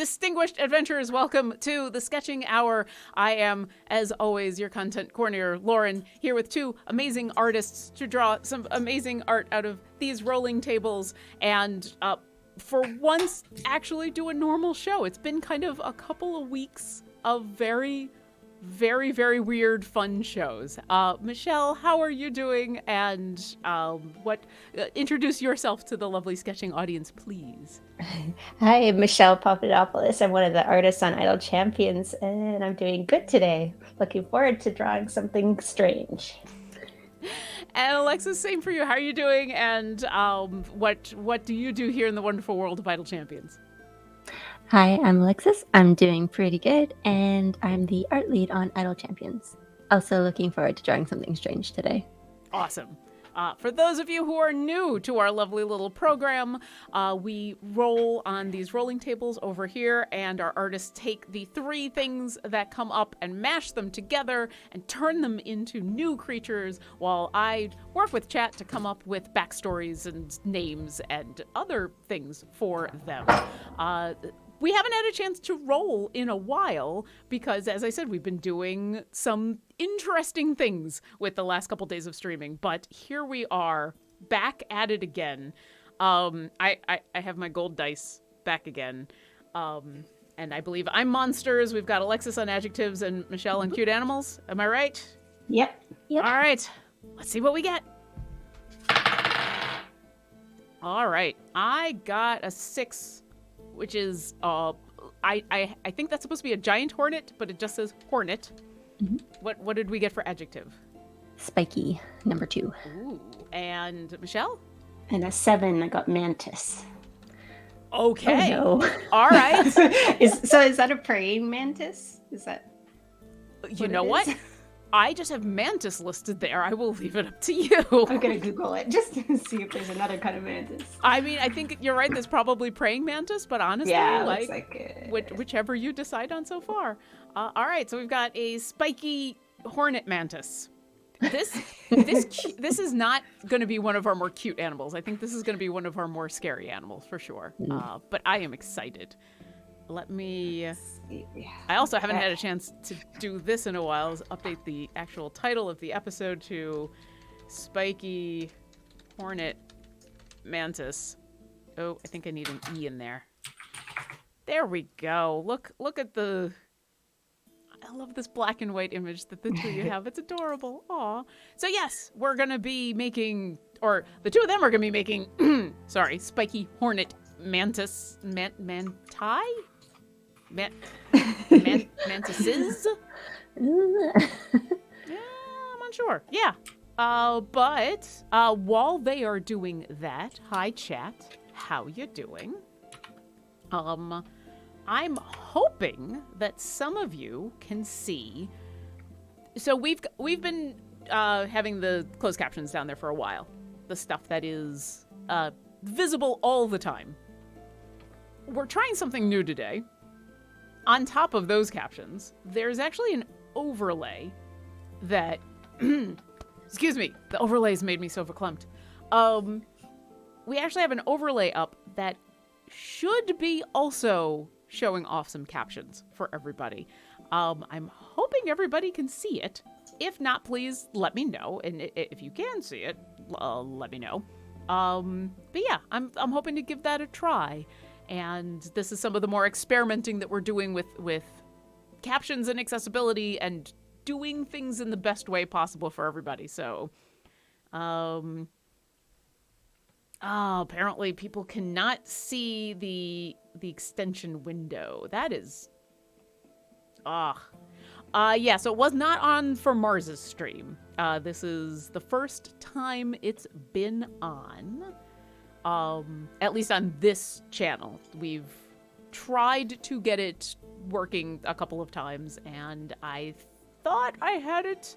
distinguished adventurers, welcome to the Sketching Hour. I am, as always, your content coordinator, Lauren, here with two amazing artists to draw some amazing art out of these rolling tables and for once actually do a normal show. It's been kind of a couple of weeks of very, very, very weird, fun shows. Michelle, how are you doing? And introduce yourself to the lovely sketching audience, please. Hi, I'm Michelle Papadopoulos. I'm one of the artists on Untitled Champions, and I'm doing good today. Looking forward to drawing something strange. And Alexis, same for you. How are you doing? And what do you do here in the wonderful world of Idle Champions? Hi, I'm Alexis. I'm doing pretty good, and I'm the art lead on Idle Champions. Also looking forward to drawing something strange today. Awesome. For those of you who are new to our lovely little program, we roll on these rolling tables over here, and our artists take the three things that come up and mash them together and turn them into new creatures, while I work with chat to come up with backstories and names and other things for them. We haven't had a chance to roll in a while because, as I said, we've been doing some interesting things with the last couple days of streaming. But here we are, back at it again. I have my gold dice back again. And I believe I'm monsters. We've got Alexis on adjectives and Michelle on cute animals. Am I right? Yep. All right. Let's see what we get. All right. I got a 6. Which is, I think that's supposed to be a giant hornet, but it just says hornet. Mm-hmm. What did we get for adjective? Spiky, number 2. Ooh, and Michelle? And a 7, I got mantis. Okay. Oh, no. All right. Is that a praying mantis? Is that? You know what? I just have mantis listed there. I will leave it up to you. I'm going to Google it just to see if there's another kind of mantis. I mean, I think you're right. There's probably praying mantis, but honestly, yeah, whichever you decide on so far. All right, so we've got a spiky hornet mantis. This is not going to be one of our more cute animals. I think this is going to be one of our more scary animals for sure. But I am excited. Let me... I also haven't had a chance to do this in a while. Update the actual title of the episode to Spikey Hornet Mantis. Oh, I think I need an E in there. There we go. Look at the... I love this black and white image that the two of you have. It's adorable. Aw. So yes, we're going to be making... Or the two of them are going to be making... sorry, Spikey Hornet Mantis... Manti? Mantises? Yeah, I'm unsure. Yeah. But while they are doing that, hi chat, how you doing? I'm hoping that some of you can see. So we've been having the closed captions down there for a while. The stuff that is visible all the time. We're trying something new today. On top of those captions, there's actually an overlay that, excuse me, the overlays made me so verklempt. We actually have an overlay up that should be also showing off some captions for everybody. I'm hoping everybody can see it. If not, please let me know. And if you can see it, let me know. But yeah, I'm hoping to give that a try. And this is some of the more experimenting that we're doing with captions and accessibility and doing things in the best way possible for everybody. So, apparently people cannot see the extension window. That is, yeah, so it was not on for Mars's stream. This is the first time it's been on. At least on this channel. We've tried to get it working a couple of times, and I thought I had it.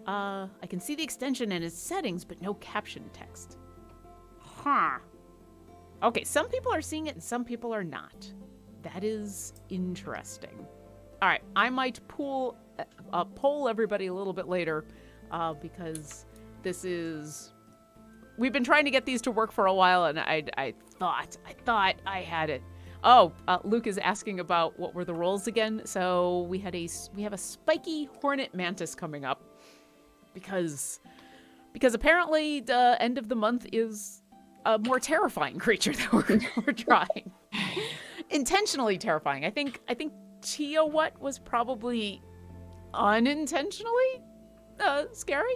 I can see the extension and its settings, but no caption text. Huh. Okay, some people are seeing it and some people are not. That is interesting. All right, I might poll everybody a little bit later, because this is... We've been trying to get these to work for a while, and I thought I had it. Luke is asking about what were the roles again. So we have a Spikey Hornet Mantis coming up because apparently the end of the month is a more terrifying creature that we're trying. Intentionally terrifying. I think Tia What was probably unintentionally scary.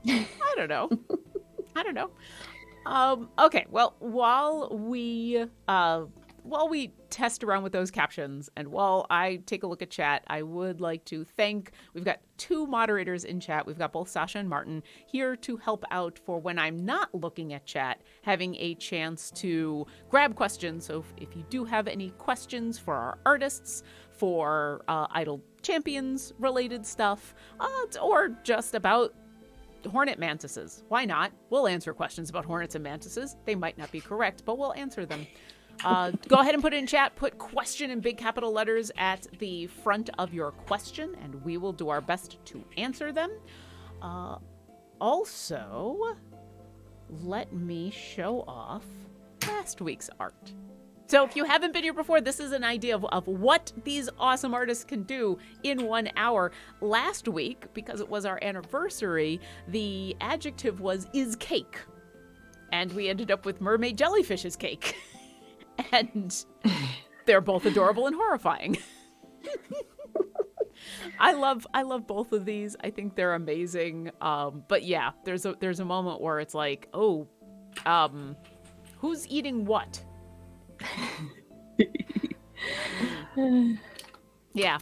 I don't know. Okay, well, while we test around with those captions and while I take a look at chat, I would like to thank, we've got 2 moderators in chat. We've got both Sasha and Martin here to help out for when I'm not looking at chat, having a chance to grab questions. So if you do have any questions for our artists, for Idle Champions related stuff, or just about hornet mantises, why not? We'll answer questions about hornets and mantises. They might not be correct, but we'll answer them. Go ahead and put it in chat. Put question in big capital letters at the front of your question, and we will do our best to answer them. Also, let me show off last week's art. So if you haven't been here before, this is an idea of what these awesome artists can do in 1 hour. Last week, because it was our anniversary, the adjective was is cake. And we ended up with mermaid jellyfish's cake. And they're both adorable and horrifying. I love both of these. I think they're amazing. But yeah, there's a moment where it's like, who's eating what? Yeah.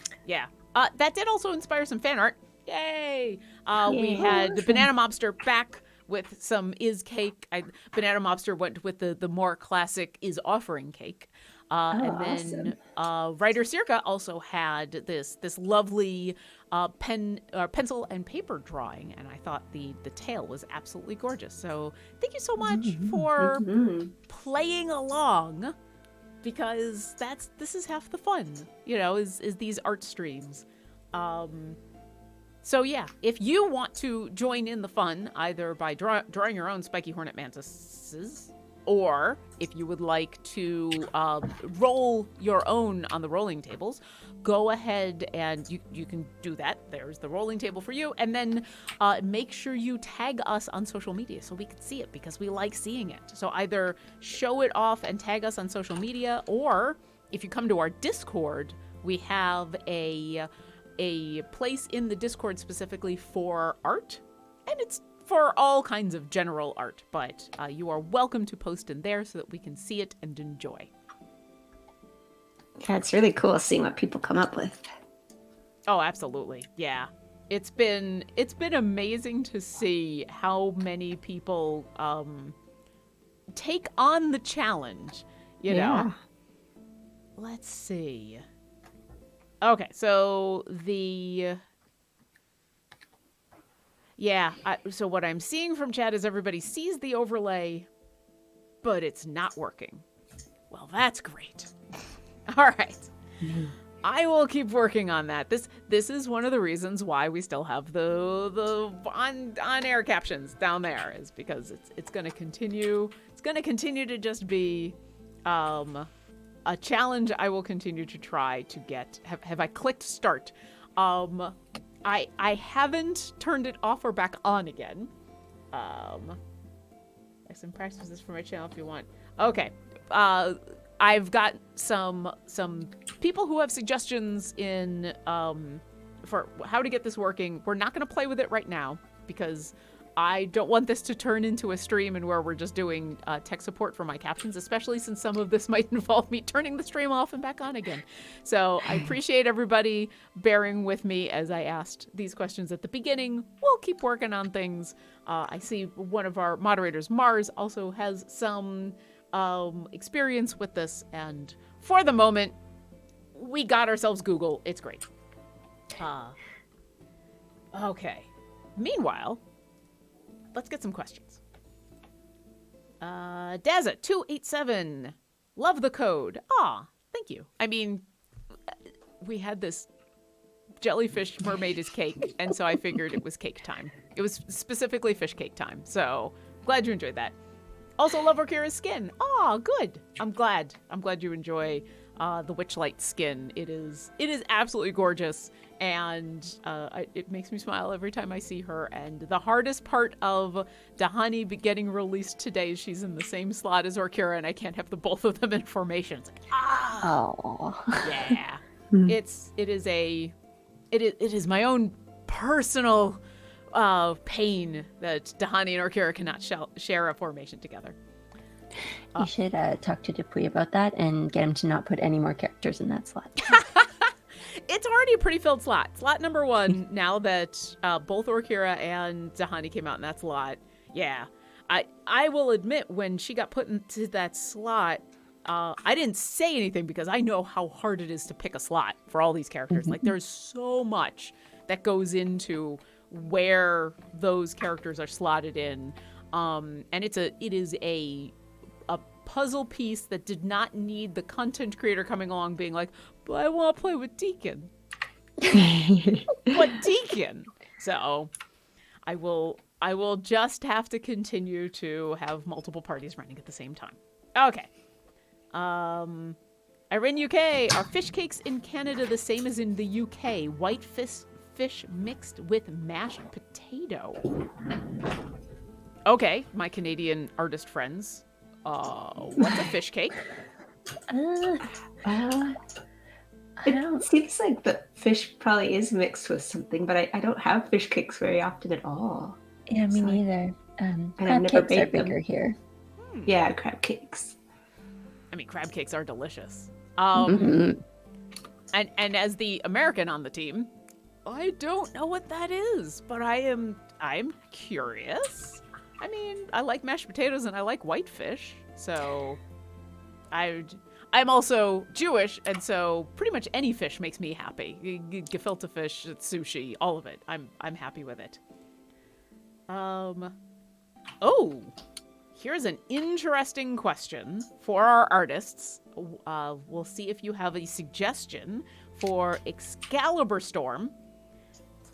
That did also inspire some fan art. Yay! We had the Banana Mobster back with some is cake. Banana Mobster went with the more classic is offering cake. And then writer Circa also had this lovely pencil and paper drawing, and I thought the tail was absolutely gorgeous. So thank you so much for playing along, because this is half the fun, is these art streams. So yeah, if you want to join in the fun, either by drawing your own Spikey Hornet Mantises, or if you would like to roll your own on the rolling tables, go ahead and you can do that. There's the rolling table for you. And then make sure you tag us on social media so we can see it, because we like seeing it. So either show it off and tag us on social media, or if you come to our Discord, we have a place in the Discord specifically for art, and it's for all kinds of general art, but you are welcome to post in there so that we can see it and enjoy. Yeah, it's really cool seeing what people come up with. Oh, absolutely. Yeah. It's been amazing to see how many people take on the challenge, you know. Let's see. Okay, so so what I'm seeing from chat is everybody sees the overlay, but it's not working. Well, that's great. All right. I will keep working on that. This is one of the reasons why we still have the on-air captions down there, is because it's going to continue. It's going to continue to just be a challenge I will continue to try to get. Have I clicked start? I haven't turned it off or back on again. There's some practices for my channel if you want. Okay. I've got some people who have suggestions in for how to get this working. We're not going to play with it right now because I don't want this to turn into a stream and where we're just doing tech support for my captions, especially since some of this might involve me turning the stream off and back on again. So I appreciate everybody bearing with me as I asked these questions at the beginning. We'll keep working on things. I see one of our moderators, Mars, also has some experience with this, and for the moment, we got ourselves Google. It's great. Okay. Meanwhile, let's get some questions. Dazza287. Love the code. Aw, thank you. I mean, we had this jellyfish mermaid is cake, and so I figured it was cake time. It was specifically fish cake time, so glad you enjoyed that. Also love Orkira's skin. Oh, good. I'm glad you enjoy the Witchlight skin. It is absolutely gorgeous, and it makes me smile every time I see her. And the hardest part of Dahani getting released today is she's in the same slot as Orkira, and I can't have the both of them in formation. It's like, Oh. yeah. It is my own personal pain that Dahani and Orkira cannot share a formation together. You should talk to Dupuy about that and get him to not put any more characters in that slot. It's already a pretty filled slot. Slot number 1, now that both Orkira and Dahani came out in that slot. Yeah. I will admit, when she got put into that slot, I didn't say anything because I know how hard it is to pick a slot for all these characters. Like, there's so much that goes into where those characters are slotted in. And it is a puzzle piece that did not need the content creator coming along being like, but I want to play with Deacon. What Deacon? So I will just have to continue to have multiple parties running at the same time. Okay. Irene UK, are fish cakes in Canada the same as in the UK? White fish mixed with mashed potato. Okay, my Canadian artist friends. What's a fish cake? It seems like the fish probably is mixed with something, but I don't have fish cakes very often at all. Yeah, me neither. I've Crab never cakes are made them. bigger here. Yeah, crab cakes. I mean, crab cakes are delicious. Mhm. And as the American on the team, I don't know what that is, but I'm curious. I mean, I like mashed potatoes and I like whitefish, so I'm also Jewish, and so pretty much any fish makes me happy. Gefilte fish, sushi, all of it. I'm happy with it. Oh, here's an interesting question for our artists. We'll see if you have a suggestion for Excalibur Storm.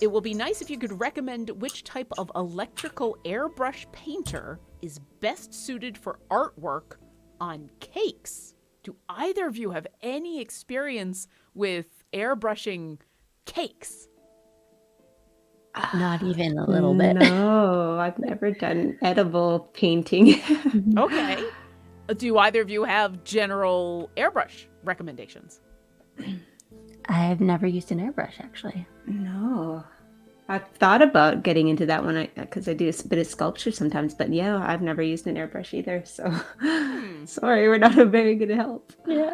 It will be nice if you could recommend which type of electrical airbrush painter is best suited for artwork on cakes. Do either of you have any experience with airbrushing cakes? Not even a little bit. No, I've never done edible painting. Okay. Do either of you have general airbrush recommendations? I've never used an airbrush, actually. No. I've thought about getting into that one because I do a bit of sculpture sometimes, but yeah, I've never used an airbrush either. So sorry, we're not a very good help. Yeah.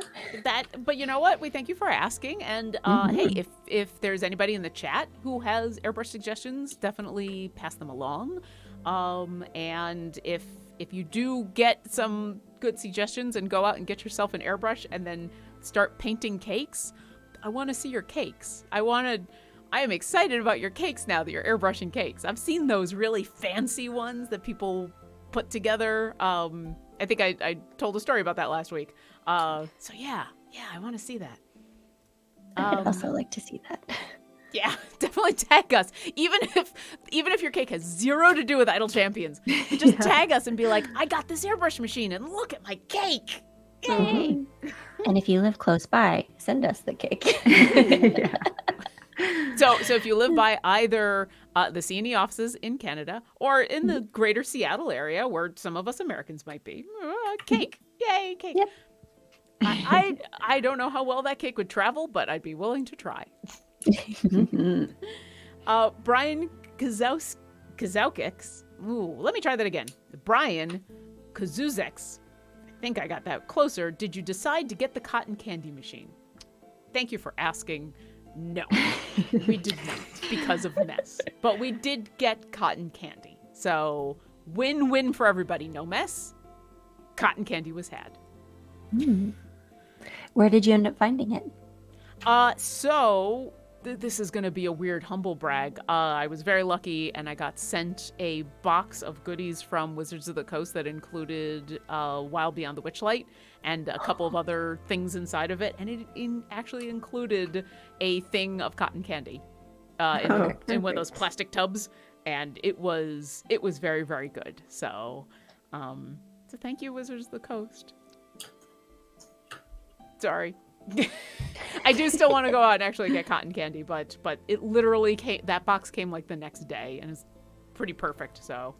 But you know what? We thank you for asking. And hey, if there's anybody in the chat who has airbrush suggestions, definitely pass them along. And if you do get some good suggestions and go out and get yourself an airbrush and then start painting cakes, I want to see your cakes. I am excited about your cakes now that you're airbrushing cakes. I've seen those really fancy ones that people put together. I think I told a story about that last week. So yeah, I want to see that. I'd also like to see that. Yeah, definitely tag us. Even if your cake has zero to do with Idle Champions, just tag us and be like, I got this airbrush machine and look at my cake. Yay! And if you live close by, send us the cake. Yeah. So if you live by either the C&E offices in Canada or in the greater Seattle area where some of us Americans might be, cake. Yay, cake. Yep. I don't know how well that cake would travel, but I'd be willing to try. Brian Kazaukix. Ooh, let me try that again. Brian Kazuzex. I think I got that closer. Did you decide to get the cotton candy machine? Thank you for asking. No, we did not because of mess. But we did get cotton candy. So win-win for everybody. No mess. Cotton candy was had. Where did you end up finding it? This is going to be a weird humble brag. I was very lucky and I got sent a box of goodies from Wizards of the Coast that included Wild Beyond the Witchlight and a couple of other things inside of it. And it actually included a thing of cotton candy in one of those plastic tubs. And it was very, very good. So Thank you, Wizards of the Coast. Sorry. I do still want to go out and actually get cotton candy, but it literally came, that box came like the next day and is pretty perfect. So,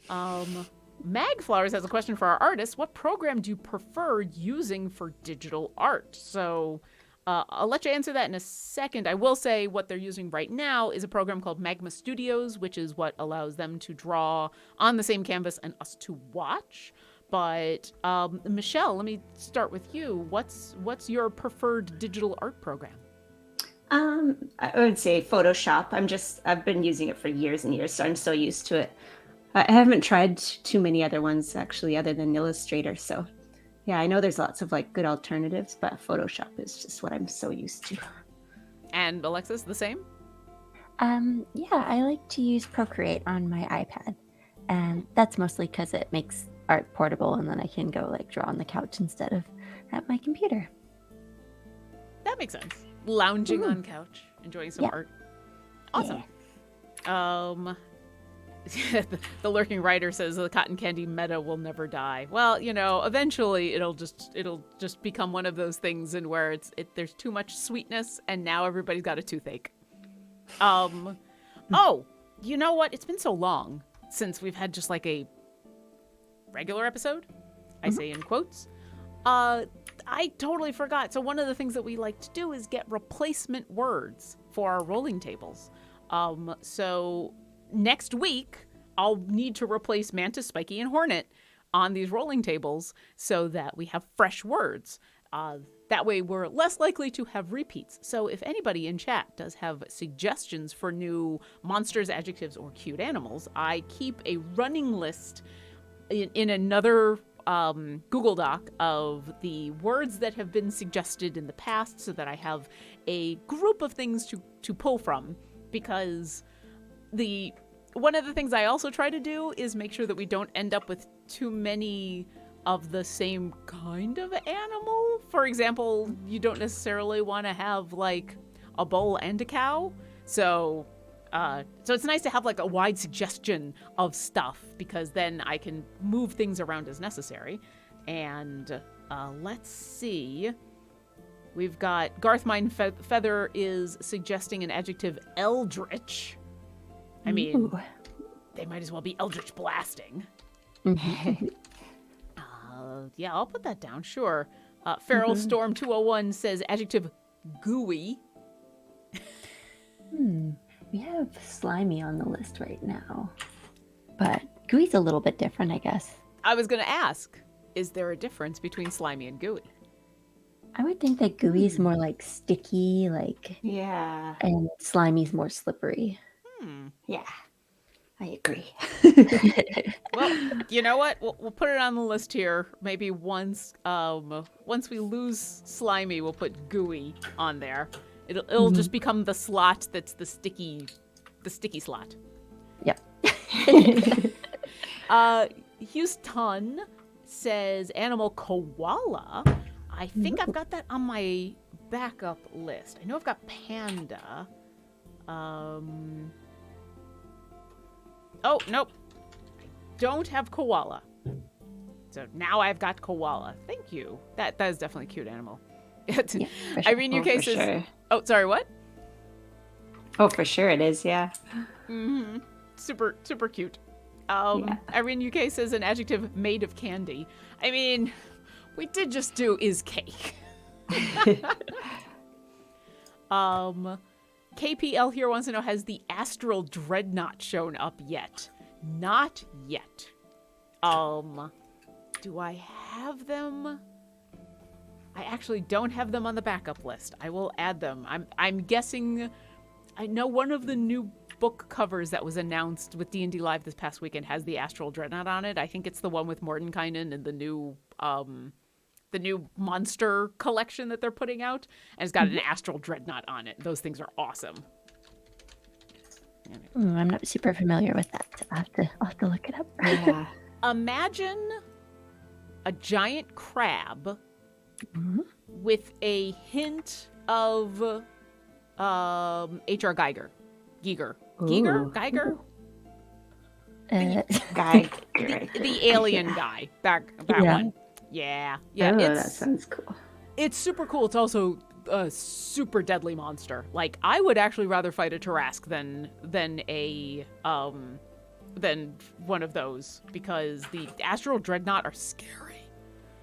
Magflowers has a question for our artists. What program do you prefer using for digital art? So, I'll let you answer that in a second. I will say what they're using right now is a program called Magma Studios, which is what allows them to draw on the same canvas and us to watch. But Michelle, let me start with you. What's your preferred digital art program? I would say Photoshop. I've been using it for years and years, so I'm so used to it. I haven't tried too many other ones actually, other than Illustrator. So, yeah, I know there's lots of like good alternatives, but Photoshop is just what I'm so used to. And Alexis, the same? Yeah, I like to use Procreate on my iPad, and that's mostly because it makes art portable, and then I can go like draw on the couch instead of at my computer. That makes sense. Lounging on couch, enjoying some art. Awesome. Yeah. The lurking writer says the cotton candy meta will never die. Well, eventually it'll just become one of those things in where there's too much sweetness and now everybody's got a toothache. Oh, you know what? It's been so long since we've had just like a regular episode. I say in quotes. I totally forgot. So one of the things that we like to do is get replacement words for our rolling tables. So next week, I'll need to replace Mantis, Spikey, and Hornet on these rolling tables so that we have fresh words. That way, we're less likely to have repeats. So if anybody in chat does have suggestions for new monsters, adjectives, or cute animals, I keep a running list in another Google Doc of the words that have been suggested in the past so that I have a group of things to pull from, because one of the things I also try to do is make sure that we don't end up with too many of the same kind of animal. For example, you don't necessarily want to have like a bull and a cow. So it's nice to have like a wide suggestion of stuff, because then I can move things around as necessary. And let's see. We've got Garthmine Feather is suggesting an adjective eldritch. I mean, they might as well be eldritch blasting. Yeah, I'll put that down, sure. Feral Storm 201 says adjective gooey. We have slimy on the list right now, but gooey's a little bit different, I guess. I was going to ask, is there a difference between slimy and gooey? I would think that gooey's more like sticky, and slimy's more slippery. Yeah, I agree. Well, you know what? We'll put it on the list here. Maybe once we lose slimy, we'll put gooey on there. It'll just become the slot that's the sticky slot. Yep. Houston says animal koala. I think I've got that on my backup list. I know I've got panda. Oh, nope. I don't have koala. So now I've got koala. Thank you. That is definitely a cute animal. Yeah, Irene UK says... Sure. Oh, sorry, what? Oh, for sure it is, yeah. Mm-hmm. Super, super cute. Irene UK says an adjective made of candy. I mean, we did just do is cake. KPL here wants to know, has the Astral Dreadnought shown up yet? Not yet. Do I have them? I actually don't have them on the backup list. I will add them. I'm guessing. I know one of the new book covers that was announced with D&D Live this past weekend has the Astral Dreadnought on it. I think it's the one with Mordenkainen and the new monster collection that they're putting out, and it's got an Astral Dreadnought on it. Those things are awesome. I'm not super familiar with that, so I'll have to look it up. Yeah. Imagine a giant crab with a hint of H.R. Geiger. Geiger? Ooh. Geiger? Guy. The alien guy. That Yeah. one. Yeah. Oh, that sounds cool. It's super cool. It's also a super deadly monster. Like, I would actually rather fight a Tarrasque than one of those, because the Astral Dreadnought are scary.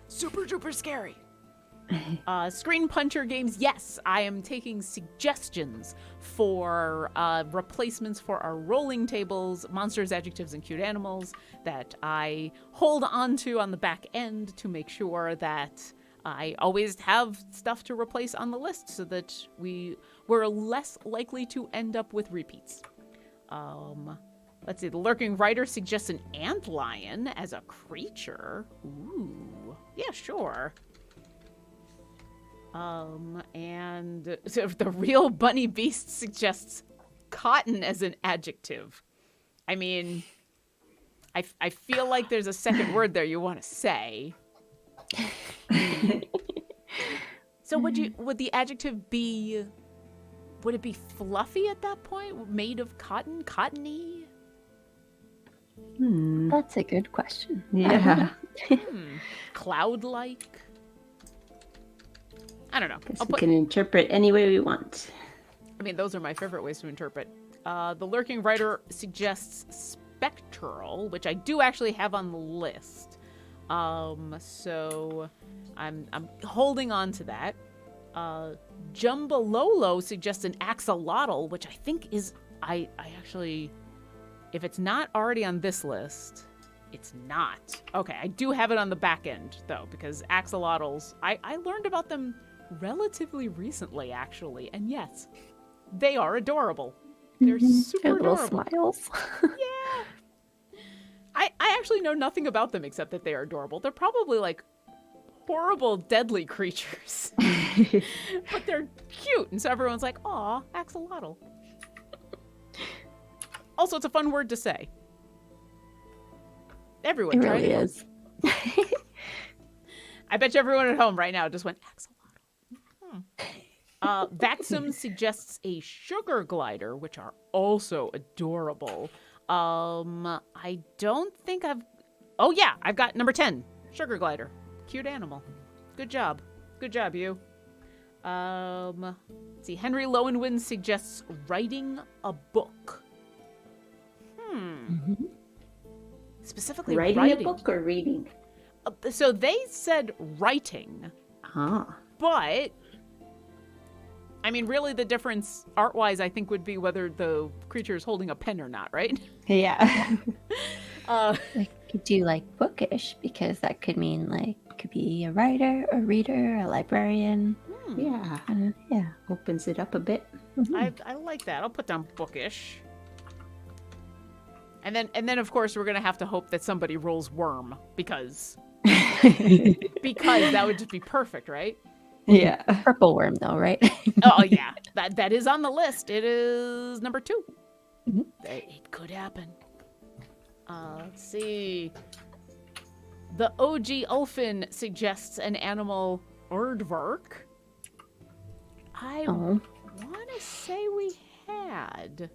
Super duper scary. Screen Puncher games, yes, I am taking suggestions for replacements for our rolling tables, monsters, adjectives, and cute animals that I hold on to on the back end to make sure that I always have stuff to replace on the list so that we're less likely to end up with repeats. Let's see, the Lurking Rider suggests an antlion as a creature. Ooh, yeah, sure. And so the Real Bunny Beast suggests cotton as an adjective. I mean, I feel like there's a second word there you want to say. So would the adjective be, would it be fluffy at that point? Made of cotton? Cottony? That's a good question. Yeah. Cloud-like? I don't know. We can interpret any way we want. I mean, those are my favorite ways to interpret. The Lurking Rider suggests spectral, which I do actually have on the list. So I'm holding on to that. Jumbalolo suggests an axolotl, which I think is I actually, if it's not already on this list, it's not. Okay, I do have it on the back end though, because axolotls, I learned about them relatively recently, actually, and yes, they are adorable. They're super little adorable. smiles. Yeah. I actually know nothing about them except that they are adorable. They're probably like horrible, deadly creatures, but they're cute, and so everyone's like, "Aw, axolotl." Also, it's a fun word to say. Everyone, It really is. I bet you everyone at home right now just went axolotl. Vaxum suggests a sugar glider, which are also adorable. I don't think oh yeah, I've got number 10, sugar glider. Cute animal. Good job. Good job, you. Let's see, Henry Lowenwind suggests writing a book. Specifically writing a book or reading? So they said writing. But I mean, really the difference art-wise, I think, would be whether the creature is holding a pen or not, right? Yeah. I could do like bookish, because that could mean like, could be a writer, a reader, a librarian. Yeah. Yeah. Opens it up a bit. I like that. I'll put down bookish. And then of course we're gonna have to hope that somebody rolls worm, because that would just be perfect, right? Yeah. Purple worm though, right? Oh yeah, that is on the list. It is number 2. It could happen. Let's see. The OG Ulfin suggests an animal, aardvark. I want to say we had,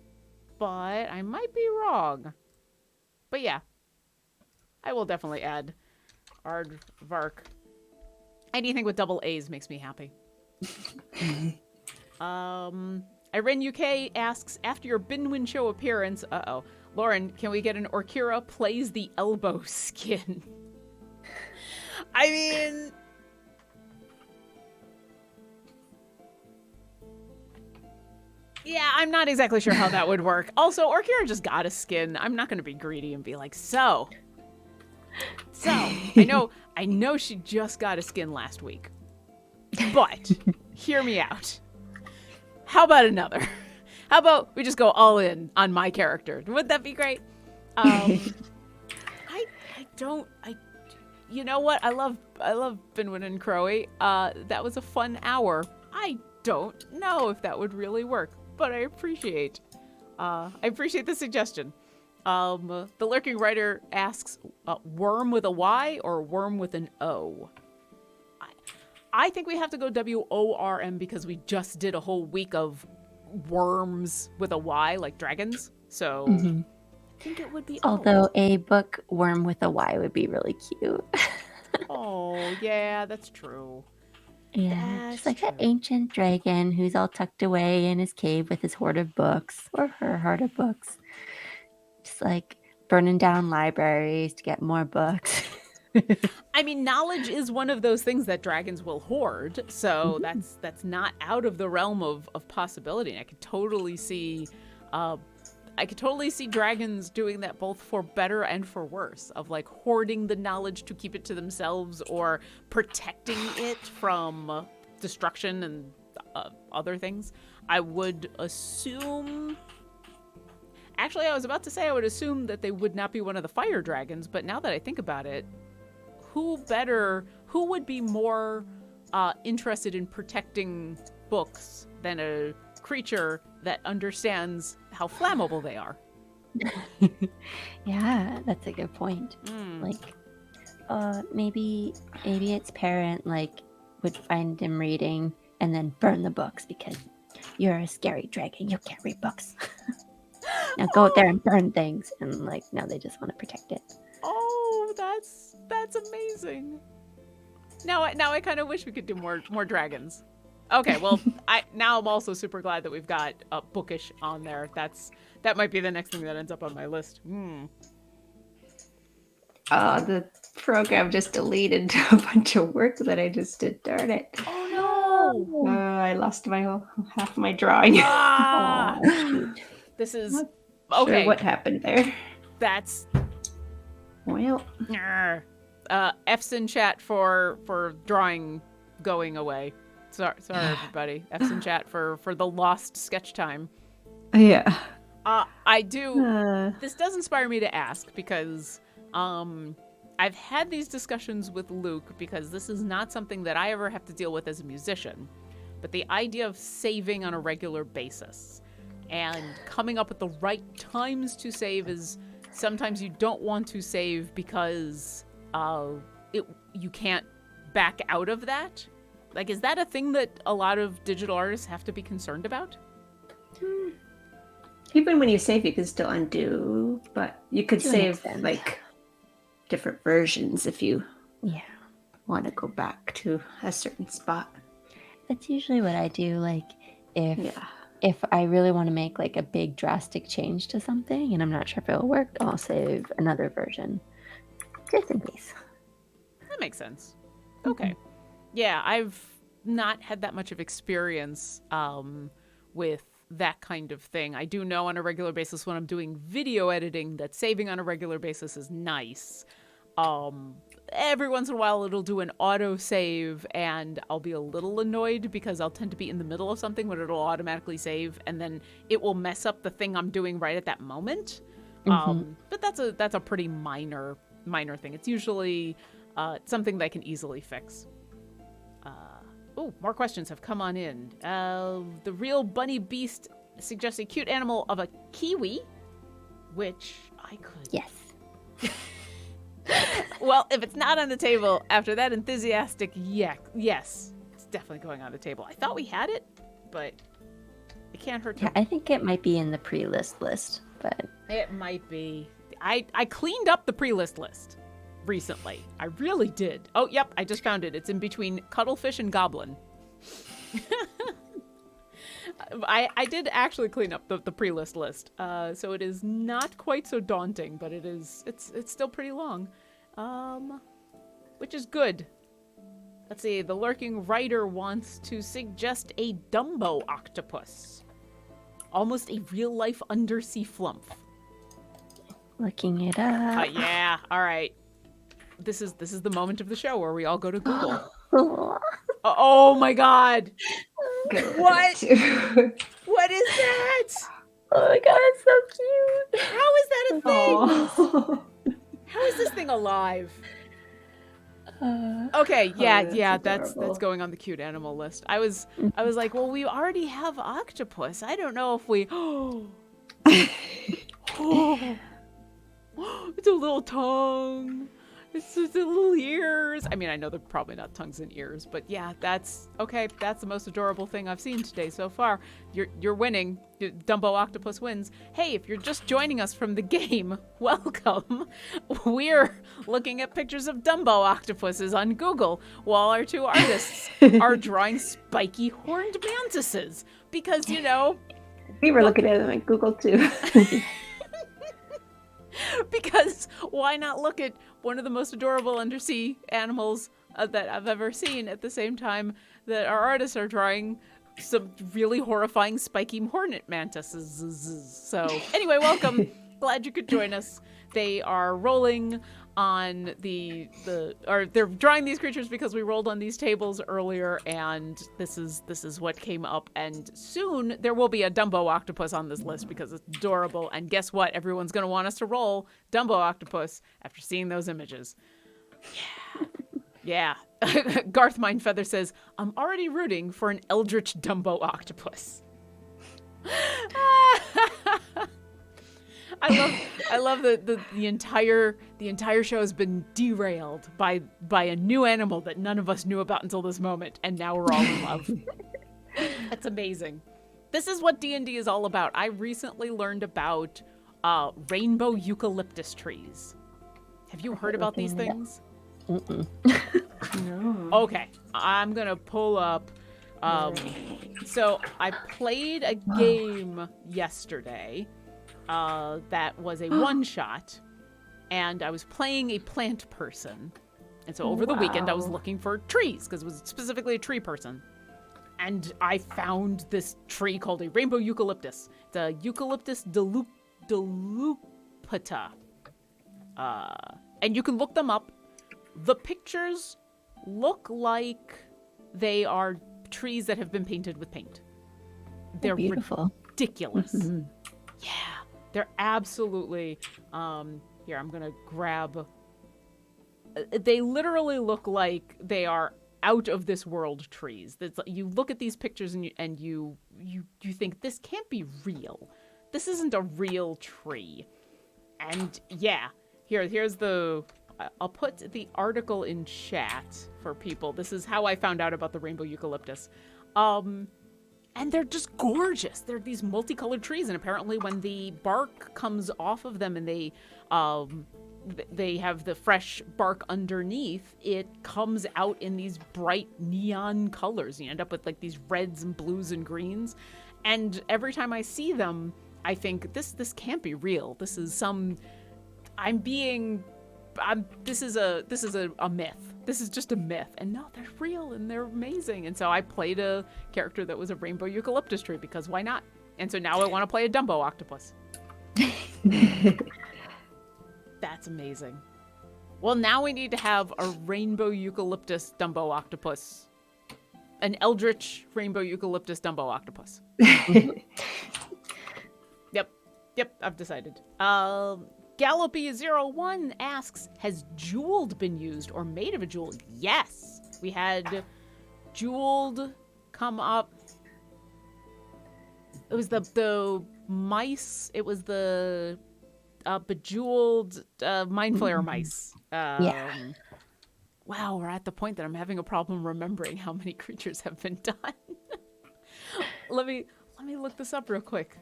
but I might be wrong. But yeah, I will definitely add aardvark. Anything with double A's makes me happy. Irene UK asks, after your Binwin show appearance, Lauren, can we get an Orkira plays the elbow skin? I mean, yeah, I'm not exactly sure how that would work. Also, Orkira just got a skin. I'm not going to be greedy and be like, so, I know she just got a skin last week, but hear me out. How about another? How about we just go all in on my character? Would that be great? You know what? I love Binwin and Crowy. That was a fun hour. I don't know if that would really work, but I appreciate the suggestion. The Lurking Writer asks, worm with a Y or worm with an O? I think we have to go WORM because we just did a whole week of worms with a Y, like dragons. So think it would be Although old. a bookworm with a Y would be really cute. Oh, yeah, that's true. Yeah, just That's like an true. ancient dragon who's all tucked away in his cave with his hoard of books, or her hoard of books. Just like burning down libraries to get more books. I mean, knowledge is one of those things that dragons will hoard, so that's not out of the realm of possibility. And I could totally see dragons doing that both for better and for worse, of like hoarding the knowledge to keep it to themselves or protecting it from destruction and other things. I would assume. Actually, I was about to say I would assume that they would not be one of the fire dragons, but now that I think about it, who would be more interested in protecting books than a creature that understands how flammable they are? Yeah, that's a good point. Like, maybe its parent like would find him reading and then burn the books because you're a scary dragon. You can't read books. Now go out there and burn things, and like now they just want to protect it. Oh, that's amazing. Now I kind of wish we could do more dragons. Okay, well, I'm also super glad that we've got bookish on there. That might be the next thing that ends up on my list. Oh, the program just deleted a bunch of work that I just did. Darn it. Oh no! I lost half my drawing. Ah! Shoot. This is Not okay. Sure what happened there? That's Well, F's in chat for drawing going away. Sorry everybody. F's in chat for the lost sketch time. yeah. I do. This does inspire me to ask because I've had these discussions with Luke because this is not something that I ever have to deal with as a musician, but the idea of saving on a regular basis and coming up with the right times to save is sometimes you don't want to save because you can't back out of that. Like, is that a thing that a lot of digital artists have to be concerned about? Even when you save, you can still undo, but you could To an save extent. like different versions if you Yeah, want to go back to a certain spot. that's usually what I do. Like if Yeah. if I really want to make like a big drastic change to something and I'm not sure if it'll work, I'll save another version just in case. That makes sense. Okay. Yeah, I've not had that much of experience with that kind of thing. I do know on a regular basis when I'm doing video editing that saving on a regular basis is nice. Every once in a while it'll do an auto save and I'll be a little annoyed because I'll tend to be in the middle of something when it'll automatically save and then it will mess up the thing I'm doing right at that moment. But that's a pretty minor thing. It's usually something that I can easily fix. More questions have come on in. The real bunny beast suggests a cute animal of a kiwi, which I could. Yes. Well, if it's not on the table after that enthusiastic yes, it's definitely going on the table. I thought we had it, but it can't hurt to. Yeah, I think it might be in the pre-list list, but It might be. I cleaned up the pre-list list recently. I really did. Oh, yep, I just found it. It's in between cuttlefish and goblin. I did actually clean up the pre-list list, so it is not quite so daunting, but it's still pretty long, which is good. Let's see. The lurking writer wants to suggest a Dumbo octopus, almost a real-life undersea flump. looking it up. Yeah. All right. This is the moment of the show where we all go to Google. Oh my God! What? What is that? Oh my God, it's so cute. How is that a thing? Oh. How is this thing alive? Okay, that's going on the cute animal list. I was like, well, we already have octopus. I don't know if we. Oh, it's a little tongue. It's just the little ears. I mean, I know they're probably not tongues and ears, but yeah, that's okay. That's the most adorable thing I've seen today so far. You're winning. Dumbo Octopus wins. Hey, if you're just joining us from the game, welcome. We're looking at pictures of Dumbo octopuses on Google while our two artists are drawing spiky horned mantises because, you know, We were looking at them at Google too. because why not look at one of the most adorable undersea animals that I've ever seen at the same time that our artists are drawing some really horrifying spiky hornet mantises. So anyway, welcome. Glad you could join us. They are rolling on they're drawing these creatures because we rolled on these tables earlier, and this is what came up. And soon there will be a Dumbo octopus on this list because it's adorable. And guess what? Everyone's going to want us to roll Dumbo octopus after seeing those images. Yeah. Garth Mindfeather says, I'm already rooting for an eldritch Dumbo octopus. I love the entire show has been derailed by a new animal that none of us knew about until this moment, and now we're all in love. That's amazing. This is what D&D is all about. I recently learned about rainbow eucalyptus trees. Have you heard about these things? Mm-mm. No. Okay, I'm gonna pull up. So I played a game yesterday that was a one-shot, and I was playing a plant person. And so over the weekend, I was looking for trees, because it was specifically a tree person. And I found this tree called a rainbow eucalyptus. It's a Eucalyptus dilupata. And you can look them up. The pictures look like they are trees that have been painted with paint. They're beautiful. Ridiculous. Mm-hmm. Yeah, they're absolutely, here, I'm gonna grab, they literally look like they are out of this world trees. You look at these pictures and you think, this can't be real. This isn't a real tree. And yeah, here's I'll put the article in chat for people. This is how I found out about the rainbow eucalyptus. And they're just gorgeous. They're these multicolored trees, and apparently when the bark comes off of them and they have the fresh bark underneath, it comes out in these bright neon colors. You end up with like these reds and blues and greens. And every time I see them, I think this can't be real. This is a myth. This is just a myth. And no, they're real and they're amazing. And so I played a character that was a rainbow eucalyptus tree because why not? And so now I want to play a Dumbo octopus. That's amazing. Well, now we need to have a rainbow eucalyptus Dumbo octopus. An eldritch rainbow eucalyptus Dumbo octopus. Yep, I've decided. Gallopy01 asks, has jeweled been used or made of a jewel? Yes. We had jeweled come up. It was the mice. It was the bejeweled mind flayer mice. Yeah. Wow, we're at the point that I'm having a problem remembering how many creatures have been done. Let me look this up real quick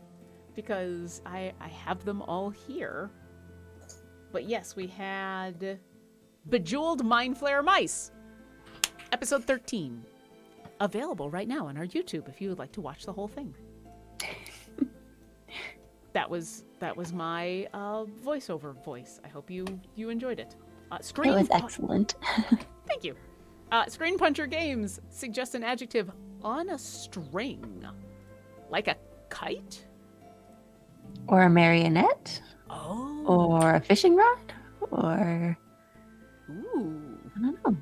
because I have them all here. But yes, we had Bejeweled Mind Flayer Mice, episode 13, available right now on our YouTube if you would like to watch the whole thing. That was my voiceover voice. I hope you enjoyed it. It was excellent. Thank you. Screen Puncher Games suggests an adjective on a string, like a kite, Or a marionette. oh, Or a fishing rod. Or ooh, I don't know.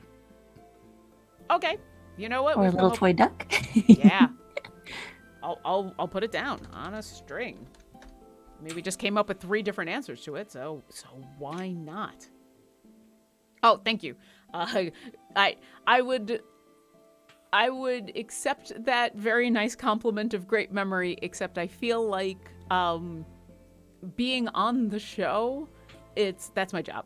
okay. You know what? Or a We've little come up- toy duck. Yeah. I'll put it down on a string. I mean, we just came up with 3 different answers to it, so why not? Oh, thank you. I would accept that very nice compliment of great memory, except I feel like being on the show, that's my job.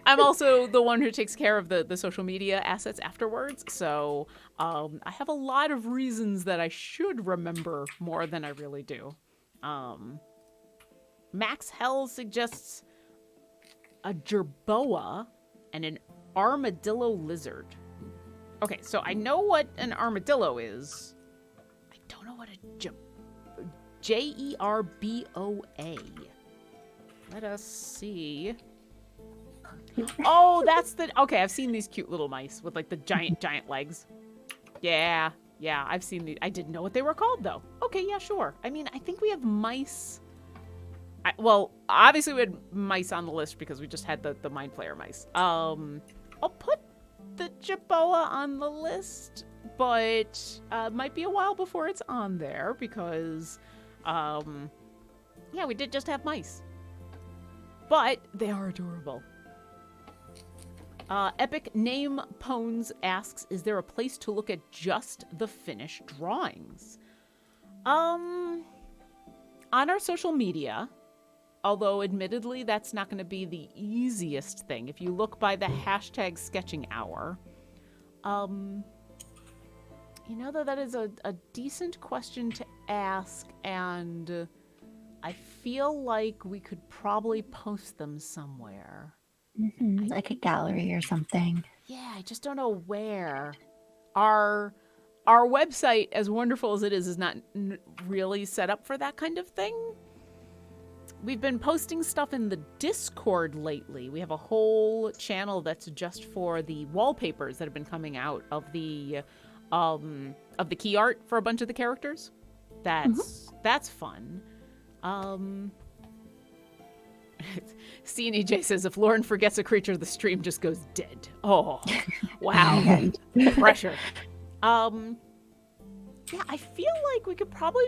I'm also the one who takes care of the social media assets afterwards, so I have a lot of reasons that I should remember more than I really do. Max Hell suggests a jerboa and an armadillo lizard. Okay, so I know what an armadillo is. I don't know what a Jerboa. Let us see. Oh, that's the... Okay, I've seen these cute little mice with, like, the giant legs. Yeah, I've seen these. I didn't know what they were called, though. Okay, yeah, sure. I mean, I think we have mice... well, obviously we had mice on the list because we just had the Mind Flayer mice. I'll put the Jerboa on the list, but might be a while before it's on there because, yeah, we did just have mice. But they are adorable. Epic Name Pones asks, is there a place to look at just the finished drawings? On our social media, although admittedly that's not going to be the easiest thing. If you look by the hashtag sketching hour, you know, though, that is a decent question to ask, and I feel like we could probably post them somewhere. Mm-hmm. Like a gallery or something. Yeah, I just don't know where. Our website, as wonderful as it is not really set up for that kind of thing. We've been posting stuff in the Discord lately. We have a whole channel that's just for the wallpapers that have been coming out of the key art for a bunch of the characters. That's fun. CNEJ says, if Lauren forgets a creature, the stream just goes dead. Oh, wow. Pressure. Yeah, I feel like we could probably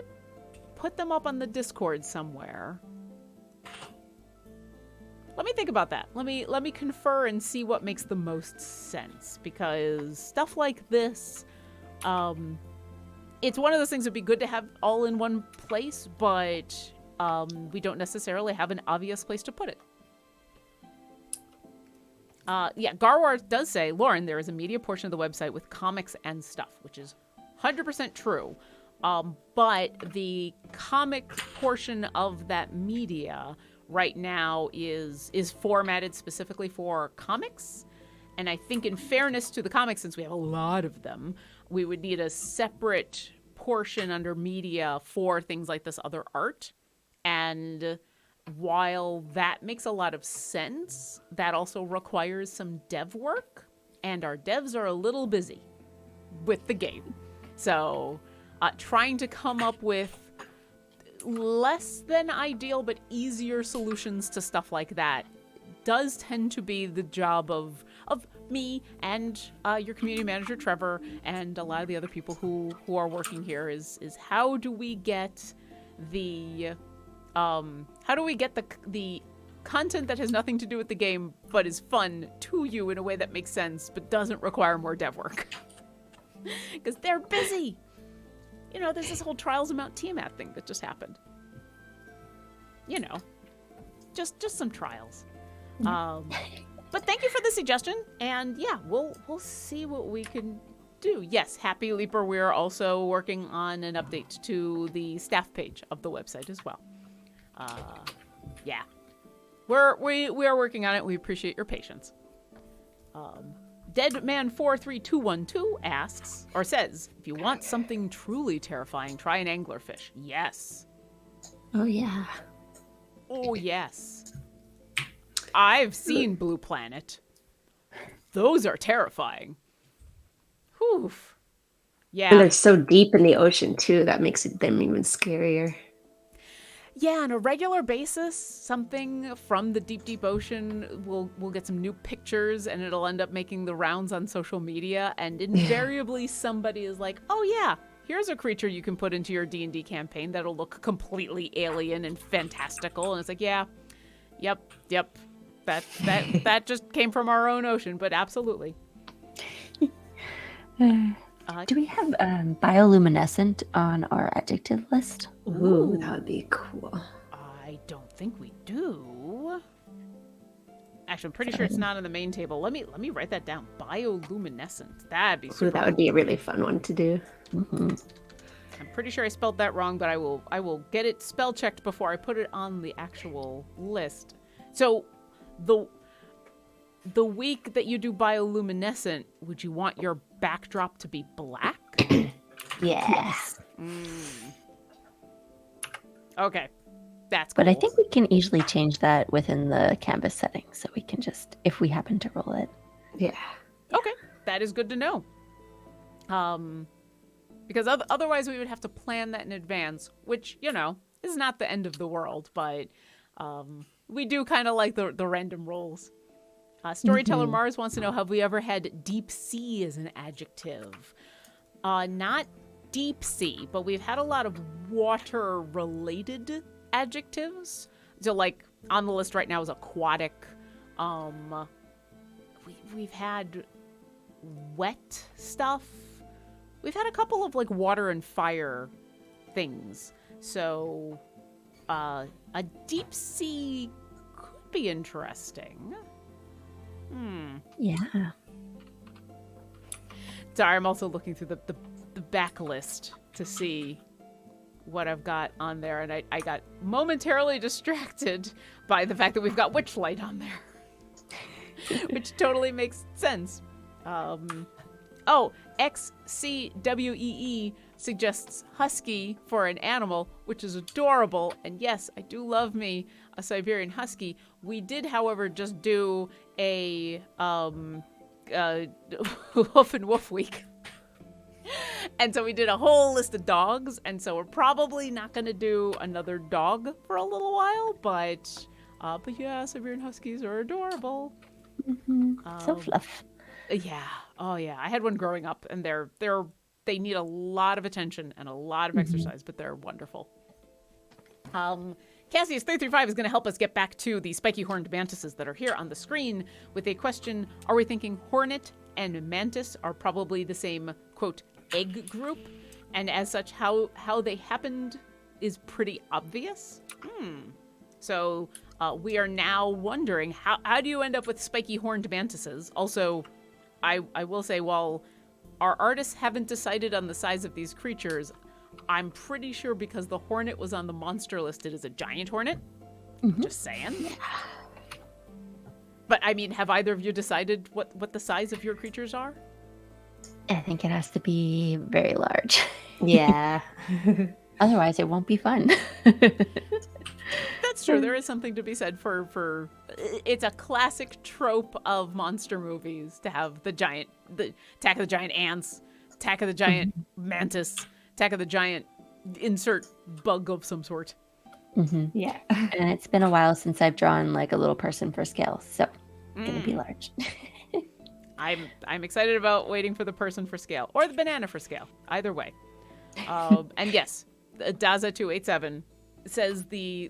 put them up on the Discord somewhere. Let me think about that. Let me confer and see what makes the most sense, because stuff like this, it's one of those things that'd be good to have all in one place, but we don't necessarily have an obvious place to put it. Yeah, Garwar does say, Lauren, there is a media portion of the website with comics and stuff, which is 100% true. But the comic portion of that media right now is formatted specifically for comics. And I think in fairness to the comics, since we have a lot of them, we would need a separate portion under media for things like this other art. And while that makes a lot of sense, that also requires some dev work. And our devs are a little busy with the game. So trying to come up with less than ideal but easier solutions to stuff like that does tend to be the job of me and your community manager Trevor and a lot of the other people who are working here is how do we get the content that has nothing to do with the game but is fun to you in a way that makes sense but doesn't require more dev work. Because they're busy. You know, there's this whole Trials of Mount Tiamat thing that just happened. You know, just some trials. But thank you for the suggestion, and yeah, we'll see what we can do. Yes, Happy Leaper, we're also working on an update to the staff page of the website as well. Yeah, we are working on it. We appreciate your patience. Deadman43212 asks, or says, if you want something truly terrifying, try an anglerfish. Yes. Oh, yeah. Oh, yes. I've seen Blue Planet. Those are terrifying. Whew. Yeah. And they're so deep in the ocean, too. That makes them even scarier. Yeah, on a regular basis, something from the deep, deep ocean will get some new pictures, and it'll end up making the rounds on social media, and invariably somebody is like, oh yeah, here's a creature you can put into your D&D campaign that'll look completely alien and fantastical, and it's like, yeah, yep, that just came from our own ocean, but absolutely. Do we have bioluminescent on our adjective list? Ooh, that would be cool. I don't think we do. Actually, I'm pretty sure it's not on the main table. Let me write that down. Bioluminescent. That'd be super. Ooh, that would be a really fun one to do. Mm-hmm. I'm pretty sure I spelled that wrong, but I will get it spell checked before I put it on the actual list. So, the week that you do bioluminescent, would you want your backdrop to be black? Yes. Okay, that's But cool. I think we can easily change that within the canvas settings, so we can just, if we happen to roll it. Yeah. Okay, that is good to know. Because otherwise we would have to plan that in advance, which, is not the end of the world, but we do kind of like the random rolls. Storyteller Mars wants to know, have we ever had deep sea as an adjective? Not deep sea, but we've had a lot of water-related adjectives. So, like, on the list right now is aquatic. We've had wet stuff. We've had a couple of, like, water and fire things. So, a deep sea could be interesting. Yeah. Sorry, I'm also looking through the backlist to see what I've got on there, and I got momentarily distracted by the fact that we've got Witchlight on there, which totally makes sense. XCWEE suggests Husky for an animal, which is adorable, and yes, I do love me a Siberian Husky. We did, however, just do a Woof and Woof week. And so we did a whole list of dogs, and so we're probably not going to do another dog for a little while, but yeah, Siberian Huskies are adorable. So fluff. Yeah. Oh yeah. I had one growing up, and they need a lot of attention and a lot of exercise, but they're wonderful. Cassius335 is going to help us get back to the spiky horned mantises that are here on the screen with a question. Are we thinking hornet and mantis are probably the same, quote, egg group? And as such, how they happened is pretty obvious. So we are now wondering, how do you end up with spiky horned mantises? Also, I will say, while our artists haven't decided on the size of these creatures, I'm pretty sure because the hornet was on the monster list, it is a giant hornet. Just saying. Yeah. But, I mean, have either of you decided what the size of your creatures are? I think it has to be very large. Yeah. Otherwise, it won't be fun. That's true. There is something to be said for it's a classic trope of monster movies to have the Attack of the Giant Ants, Attack of the Giant Mantis, Attack of the Giant insert bug of some sort. Yeah. And it's been a while since I've drawn like a little person for scale, so it's gonna be large. I'm excited about waiting for the person for scale or the banana for scale. Either way. And yes, Daza287 says the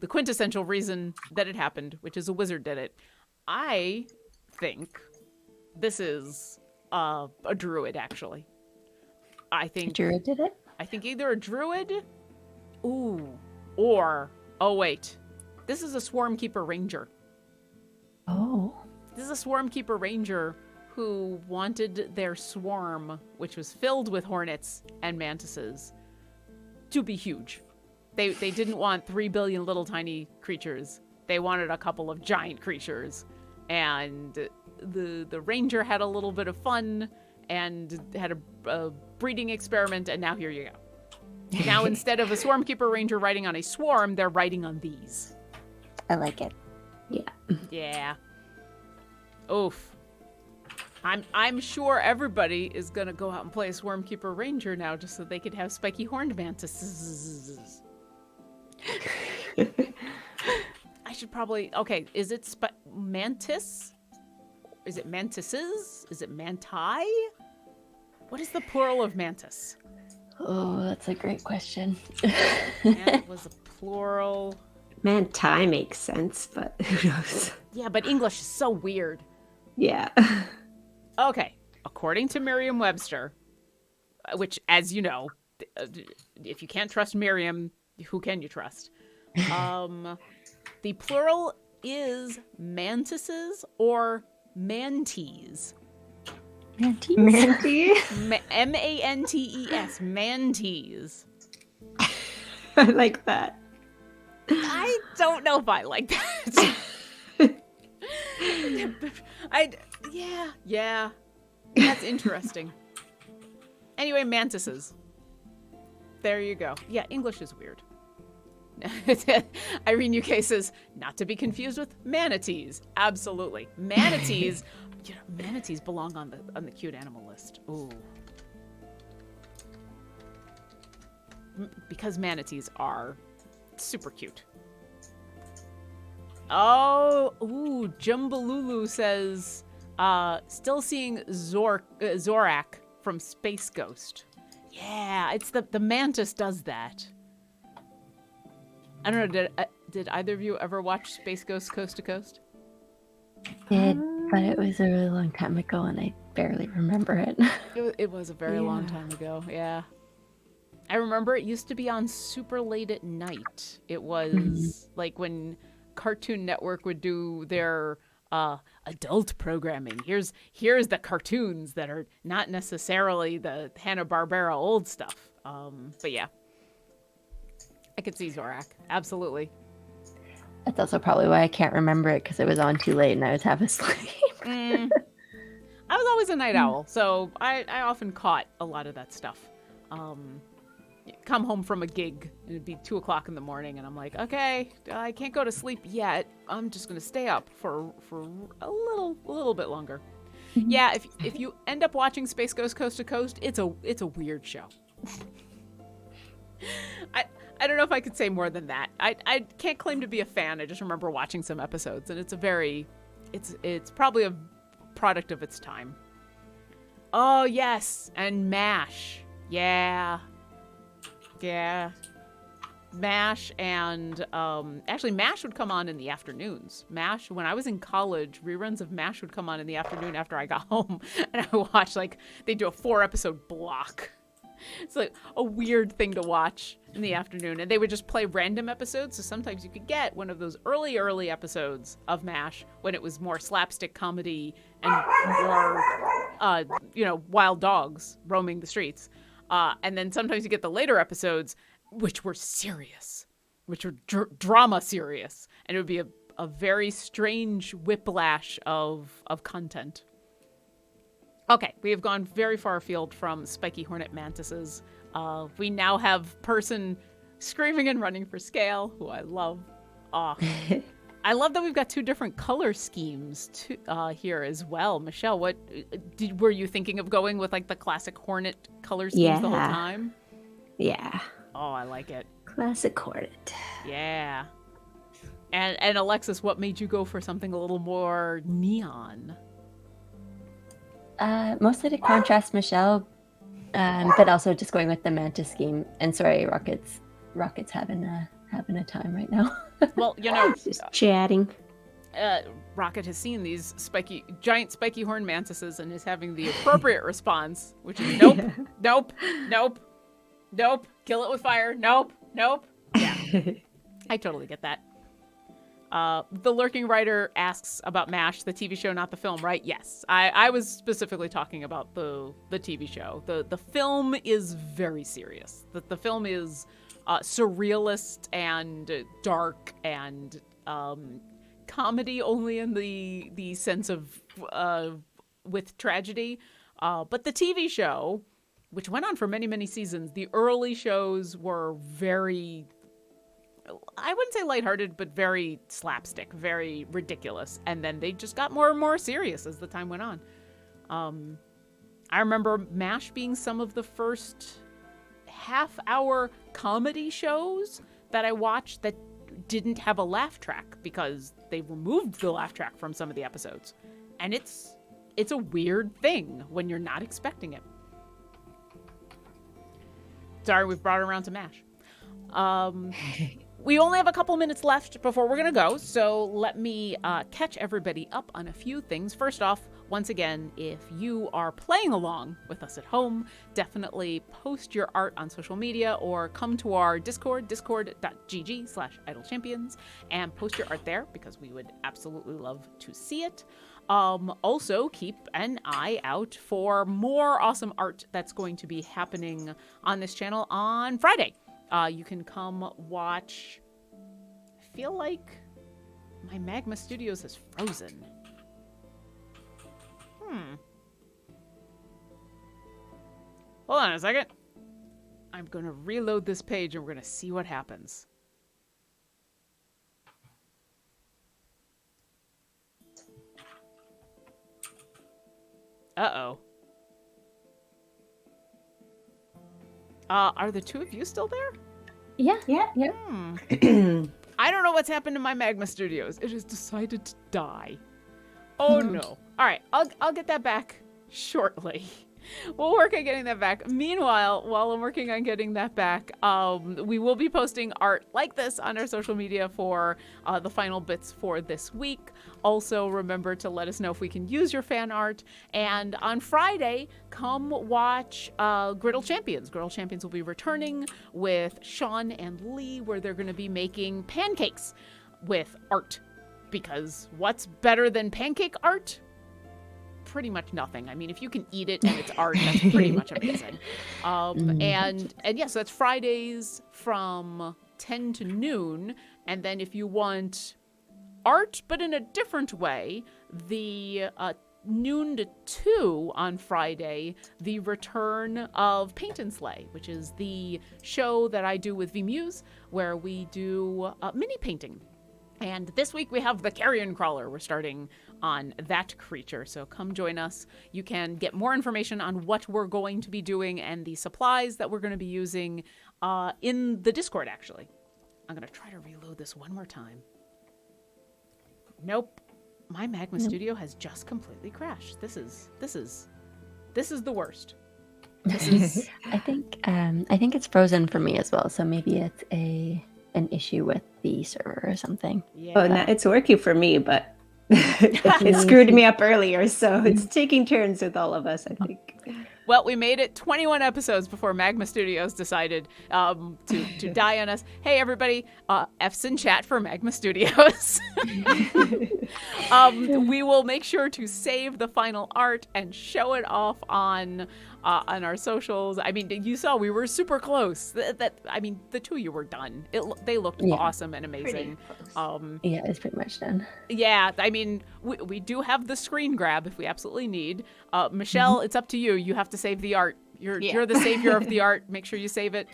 quintessential reason that it happened, which is a wizard did it. I think this is a druid, actually. I think A druid did it? I think either a druid, or wait, this is a Swarmkeeper Ranger. Oh. This is a Swarmkeeper Ranger who wanted their swarm, which was filled with hornets and mantises, to be huge. They didn't want 3 billion little tiny creatures. They wanted a couple of giant creatures. And the ranger had a little bit of fun and had a breeding experiment, and now here you go. Now instead of a Swarmkeeper Ranger riding on a swarm, they're riding on these. I like it. Yeah. Yeah. Oof. I'm sure everybody is gonna go out and play a Swarmkeeper Ranger now just so they could have spiky horned mantises. I should probably... Okay, is it mantis? Is it mantises? Is it manti? What is the plural of mantis? Oh, that's a great question. It was a plural. Manti makes sense, but who knows? Yeah, but English is so weird. Yeah. Okay, according to Merriam-Webster, which, as you know, if you can't trust Merriam, who can you trust? The plural is mantises or manties? Mantis? Manty. Mantes, manties. I like that. I don't know if I like that. Yeah. That's interesting. Anyway, mantises. There you go. Yeah, English is weird. Irene UK says, not to be confused with manatees. Absolutely. Manatees, manatees belong on the cute animal list. Ooh. Because manatees are super cute. Oh, Jumbalulu says, still seeing Zorak from Space Ghost. Yeah, it's the mantis does that. I don't know, did either of you ever watch Space Ghost Coast to Coast? Did, but it was a really long time ago and I barely remember it. It was a very long time ago, yeah. I remember it used to be on super late at night. It was like when Cartoon Network would do their adult programming. Here's the cartoons that are not necessarily the Hanna-Barbera old stuff. But yeah, I could see Zorak. Absolutely. That's also probably why I can't remember it, because it was on too late and I was half asleep. I was always a night owl, so I often caught a lot of that stuff. Come home from a gig and it'd be 2:00 in the morning and I'm like, okay, I can't go to sleep yet. I'm just gonna stay up for a little bit longer. Yeah, if you end up watching Space Ghost Coast to Coast, it's a weird show. I don't know if I could say more than that. I can't claim to be a fan. I just remember watching some episodes and it's probably a product of its time. Oh yes, and MASH. Yeah. MASH and actually MASH would come on in the afternoons. MASH, when I was in college, reruns of MASH would come on in the afternoon after I got home, and I watched, like, they do a 4-episode block. It's like a weird thing to watch in the afternoon, and they would just play random episodes, so sometimes you could get one of those early episodes of MASH when it was more slapstick comedy and more wild dogs roaming the streets. And then sometimes you get the later episodes, which were serious, which were drama serious. And it would be a very strange whiplash of content. Okay, we have gone very far afield from Spikey Hornet Mantises. We now have person screaming and running for scale, who I love. I love that we've got 2 different color schemes here as well. Michelle, what were you thinking of going with, like the classic Hornet color schemes the whole time? Yeah. Oh, I like it. Classic Hornet. Yeah. And Alexis, what made you go for something a little more neon? Mostly to contrast Michelle, but also just going with the mantis scheme. And sorry, Rocket's having a time right now. Well, Just chatting. Rocket has seen these giant spiky horn mantises and is having the appropriate response, which is nope, nope, kill it with fire, nope. Yeah, I totally get that. The Lurking Writer asks about MASH, the TV show, not the film, right? Yes, I was specifically talking about the TV show. The film is very serious. The film is surrealist and dark and comedy only in the sense of with tragedy. But the TV show, which went on for many, many seasons, the early shows were very, I wouldn't say lighthearted, but very slapstick, very ridiculous. And then they just got more and more serious as the time went on. I remember MASH being some of the first half-hour comedy shows that I watched that didn't have a laugh track because they removed the laugh track from some of the episodes. And it's a weird thing when you're not expecting it. Sorry, we've brought it around to MASH. we only have a couple minutes left before we're going to go, so let me catch everybody up on a few things. First off, once again, if you are playing along with us at home, definitely post your art on social media or come to our Discord, discord.gg/idlechampions, and post your art there because we would absolutely love to see it. Also, keep an eye out for more awesome art that's going to be happening on this channel on Friday. You can come watch. I feel like my Magma Studios has frozen. Hold on a second. I'm going to reload this page and we're going to see what happens. Uh-oh. Are the two of you still there? Yeah. I don't know what's happened to my Magma Studios. It has decided to die. Oh no. All right, I'll get that back shortly. We'll work on getting that back. Meanwhile, while I'm working on getting that back, we will be posting art like this on our social media for the final bits for this week. Also, remember to let us know if we can use your fan art. And on Friday, come watch Griddle Champions. Griddle Champions will be returning with Sean and Lee, where they're going to be making pancakes with art. Because what's better than pancake art? Pretty much nothing. I mean, if you can eat it and it's art, that's pretty much amazing. And yes, that's Fridays from 10 to noon. And then if you want art, but in a different way, the noon to 2 on Friday, the return of Paint and Slay, which is the show that I do with VMuse, where we do mini painting. And this week we have the Carrion Crawler. We're starting on that creature, so come join us. You can get more information on what we're going to be doing and the supplies that we're going to be using in the Discord, actually. I'm going to try to reload this one more time. Nope. My Magma Studio has just completely crashed. This is the worst. This is... I think it's frozen for me as well, so maybe it's an issue with the server or something. Yeah. Oh, no, it's working for me, but it screwed me up earlier, so it's taking turns with all of us, I think. Well, we made it 21 episodes before Magma Studios decided to die on us. Hey, everybody, F's in chat for Magma Studios. We will make sure to save the final art and show it off on our socials. I mean, you saw we were super close. I mean, the two of you were done. They looked awesome and amazing. Yeah, it's pretty much done. Yeah, I mean, we do have the screen grab if we absolutely need. Michelle, it's up to you. You have to save the art. You're the savior of the art. Make sure you save it.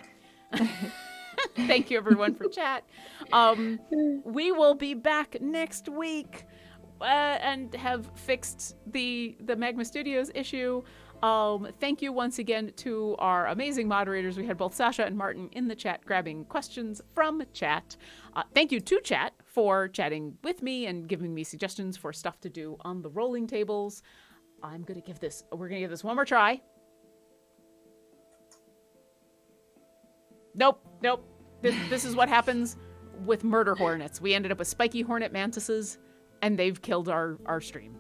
Thank you, everyone, for chat. We will be back next week and have fixed the Magma Studios issue. Thank you once again to our amazing moderators. We had both Sasha and Martin in the chat grabbing questions from chat. Thank you to chat for chatting with me and giving me suggestions for stuff to do on the rolling tables. We're going to give this one more try. Nope. This is what happens with murder hornets. We ended up with Spikey Hornet Mantises, and they've killed our stream.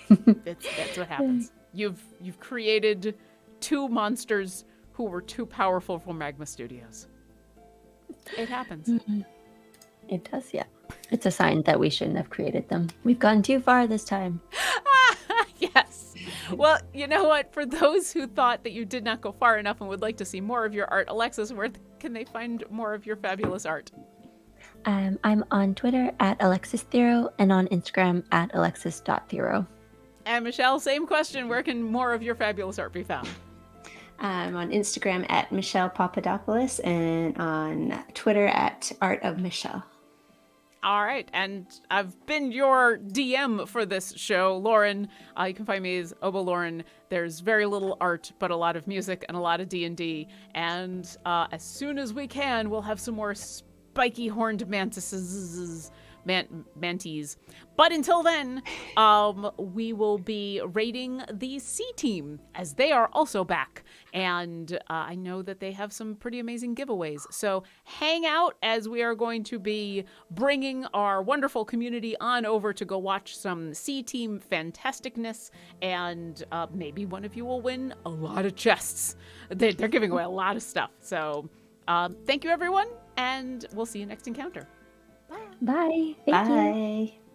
That's what happens. You've created two monsters who were too powerful for Magma Studios. It happens. It does, yeah. It's a sign that we shouldn't have created them. We've gone too far this time. Yes. Well, you know what? For those who thought that you did not go far enough and would like to see more of your art, Alexis, where can they find more of your fabulous art? I'm on Twitter at Alexis Theroux and on Instagram at alexis.theroux. And Michelle, same question. Where can more of your fabulous art be found? I'm on Instagram at Michelle Papadopoulos and on Twitter at Art of Michelle. All right, and I've been your DM for this show, Lauren. You can find me as Obo Lauren. There's very little art, but a lot of music and a lot of D&D. And as soon as we can, we'll have some more Spikey Hornet Mantises mantis. But until then, we will be rating the C team as they are also back. And I know that they have some pretty amazing giveaways. So hang out as we are going to be bringing our wonderful community on over to go watch some C team fantasticness. And maybe one of you will win a lot of chests. They're giving away a lot of stuff. So thank you, everyone. And we'll see you next encounter. Bye. Thank you. Bye.